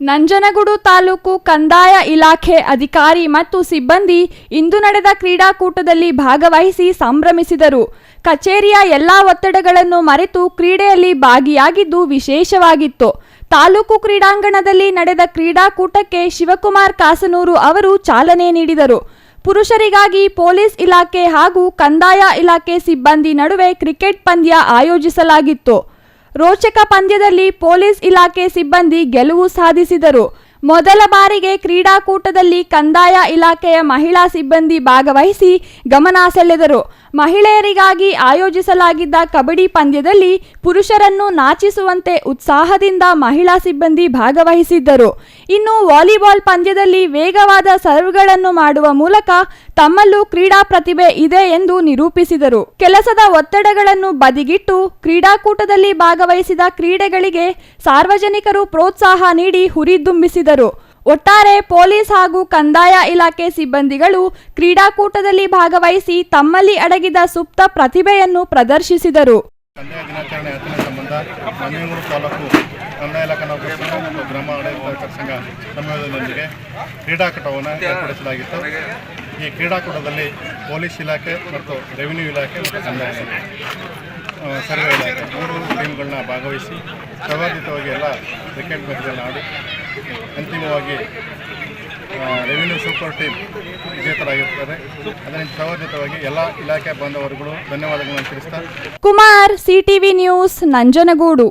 ನಂಜನಗೂಡು ತಾಲೂಕು ಕಂದಾಯ ಇಲಾಖೆ ಅಧಿಕಾರಿ ಮತ್ತು ಸಿಬ್ಬಂದಿ ಇಂದು ನಡೆದ ಕ್ರೀಡಾಕೂಟದಲ್ಲಿ ಭಾಗವಹಿಸಿ ಸಂಭ್ರಮಿಸಿದರು. ಕಚೇರಿಯ ಎಲ್ಲಾ ಒತ್ತಡಗಳನ್ನು ಮರೆತು ಕ್ರೀಡೆಯಲ್ಲಿ ಭಾಗಿಯಾಗಿದ್ದು ವಿಶೇಷವಾಗಿತ್ತು. ತಾಲೂಕು ಕ್ರೀಡಾಂಗಣದಲ್ಲಿ ನಡೆದ ಕ್ರೀಡಾಕೂಟಕ್ಕೆ ಶಿವಕುಮಾರ್ ಕಾಸನೂರು ಅವರು ಚಾಲನೆ ನೀಡಿದರು. ಪುರುಷರಿಗಾಗಿ ಪೊಲೀಸ್ ಇಲಾಖೆ ಹಾಗೂ ಕಂದಾಯ ಇಲಾಖೆ ಸಿಬ್ಬಂದಿ ನಡುವೆ ಕ್ರಿಕೆಟ್ ಪಂದ್ಯ ಆಯೋಜಿಸಲಾಗಿತ್ತು. ರೋಚಕ ಪಂದ್ಯದಲ್ಲಿ ಪೊಲೀಸ್ ಇಲಾಖೆ ಸಿಬ್ಬಂದಿ ಗೆಲುವು ಸಾಧಿಸಿದರು. ಮೊದಲ ಬಾರಿಗೆ ಕ್ರೀಡಾಕೂಟದಲ್ಲಿ ಕಂದಾಯ ಇಲಾಖೆಯ ಮಹಿಳಾ ಸಿಬ್ಬಂದಿ ಭಾಗವಹಿಸಿ ಗಮನ ಸೆಳೆದರು. ಮಹಿಳೆಯರಿಗಾಗಿ ಆಯೋಜಿಸಲಾಗಿದ್ದ ಕಬಡ್ಡಿ ಪಂದ್ಯದಲ್ಲಿ ಪುರುಷರನ್ನು ನಾಚಿಸುವಂತೆ ಉತ್ಸಾಹದಿಂದ ಮಹಿಳಾ ಸಿಬ್ಬಂದಿ ಭಾಗವಹಿಸಿದ್ದರು. ಇನ್ನು ವಾಲಿಬಾಲ್ ಪಂದ್ಯದಲ್ಲಿ ವೇಗವಾದ ಸರ್ವ್ಗಳನ್ನು ಮಾಡುವ ಮೂಲಕ ತಮ್ಮಲ್ಲೂ ಕ್ರೀಡಾ ಪ್ರತಿಭೆ ಇದೆ ಎಂದು ನಿರೂಪಿಸಿದರು. ಕೆಲಸದ ಒತ್ತಡಗಳನ್ನು ಬದಿಗಿಟ್ಟು ಕ್ರೀಡಾಕೂಟದಲ್ಲಿ ಭಾಗವಹಿಸಿದ ಕ್ರೀಡೆಗಳಿಗೆ ಸಾರ್ವಜನಿಕರು ಪ್ರೋತ್ಸಾಹ ನೀಡಿ ಹುರಿದುಂಬಿಸಿದರು. ಒಟ್ಟಾರೆ ಪೊಲೀಸ್ ಹಾಗೂ ಕಂದಾಯ ಇಲಾಖೆ ಸಿಬ್ಬಂದಿಗಳು ಕ್ರೀಡಾಕೂಟದಲ್ಲಿ ಭಾಗವಹಿಸಿ ತಮ್ಮಲ್ಲಿ ಅಡಗಿದ ಸುಪ್ತ ಪ್ರತಿಭೆಯನ್ನು ಪ್ರದರ್ಶಿಸಿದರು. ಕಂದಾಯ ದಿನಾಚರಣೆ 10ನೇ ಸಂಬಂಧ ನಂಜನಗೂಡು ತಾಲೂಕು ಕಂದಾಯ ಇಲಾಖೆ ನೌಕರರ ಮತ್ತು ಗ್ರಾಮ ಆಡಳಿತ ಸಂಘ ಸಂಯೋಜನೆಯೊಂದಿಗೆ ಕ್ರೀಡಾಕೂಟವನ್ನು ಏರ್ಪಡಿಸಲಾಗಿತ್ತು. ಈ ಕ್ರೀಡಾಕೂಟದಲ್ಲಿ ಪೊಲೀಸ್ ಇಲಾಖೆ ಮತ್ತು ರೆವಿನ್ಯೂ ಇಲಾಖೆ ಮತ್ತು ಕಂದಾಯ ಇಲಾಖೆ ಸರ್ವೆ ಇಲಾಖೆ 3 ಟೀಮ್ಗಳನ್ನ ಭಾಗವಹಿಸಿ ಸೌಹಾರ್ದಯುತವಾಗಿ ಎಲ್ಲ ಕ್ರಿಕೆಟ್ ಮ್ಯಾಚ್ಗಳನ್ನ ಆಡಿ ಅಂತಿಮವಾಗಿ ರೆವಿನ್ಯೂ ಸೂಪರ್ ಟೀಮ್ ವಿಜೇತರಾಗಿರ್ತಾರೆ. ಅದರಿಂದ ಸೌಹಾರ್ದಯುತವಾಗಿ ಎಲ್ಲ ಇಲಾಖೆ ಬಾಂಧವರುಗಳು ಧನ್ಯವಾದಗಳನ್ನು ತಿಳಿಸ್ತಾರೆ. Kumar, CTV news, Nanjangud.